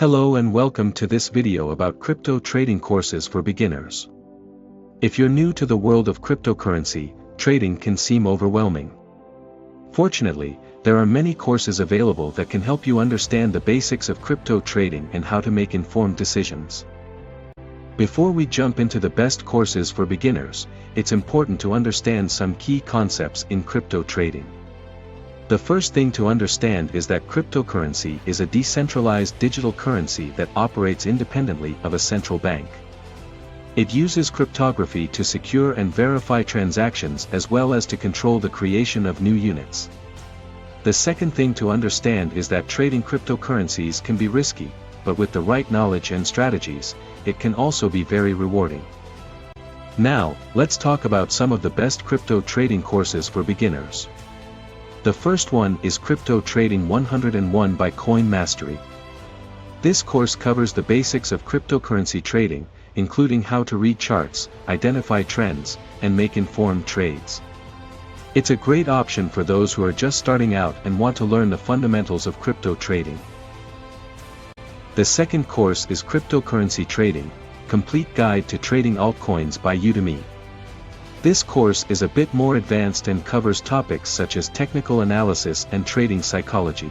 Hello and welcome to this video about crypto trading courses for beginners. If you're new to the world of cryptocurrency, trading can seem overwhelming. Fortunately, there are many courses available that can help you understand the basics of crypto trading and how to make informed decisions. Before we jump into the best courses for beginners, it's important to understand some key concepts in crypto trading. The first thing to understand is that cryptocurrency is a decentralized digital currency that operates independently of a central bank. It uses cryptography to secure and verify transactions as well as to control the creation of new units. The second thing to understand is that trading cryptocurrencies can be risky, but with the right knowledge and strategies, it can also be very rewarding. Now, let's talk about some of the best crypto trading courses for beginners. The first one is Crypto Trading 101 by Coin Mastery. This course covers the basics of cryptocurrency trading, including how to read charts, identify trends, and make informed trades. It's a great option for those who are just starting out and want to learn the fundamentals of crypto trading. The second course is Cryptocurrency Trading, Complete Guide to Trading Altcoins by Udemy. This course is a bit more advanced and covers topics such as technical analysis and trading psychology.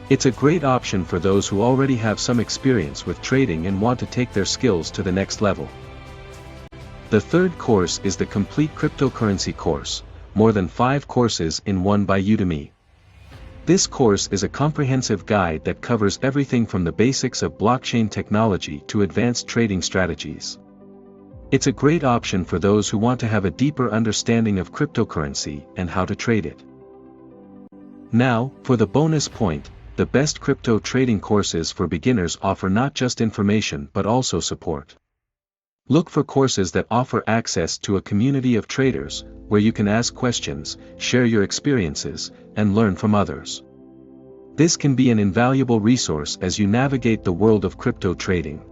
It's a great option for those who already have some experience with trading and want to take their skills to the next level. The third course is the Complete Cryptocurrency course, more than 5 courses in one by Udemy. This course is a comprehensive guide that covers everything from the basics of blockchain technology to advanced trading strategies. It's a great option for those who want to have a deeper understanding of cryptocurrency and how to trade it. Now, for the bonus point, the best crypto trading courses for beginners offer not just information but also support. Look for courses that offer access to a community of traders, where you can ask questions, share your experiences, and learn from others. This can be an invaluable resource as you navigate the world of crypto trading.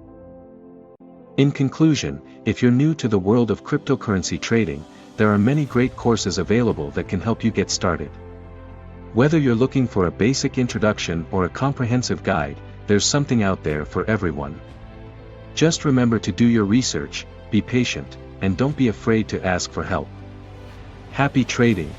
In conclusion, if you're new to the world of cryptocurrency trading, there are many great courses available that can help you get started. Whether you're looking for a basic introduction or a comprehensive guide, there's something out there for everyone. Just remember to do your research, be patient, and don't be afraid to ask for help. Happy trading!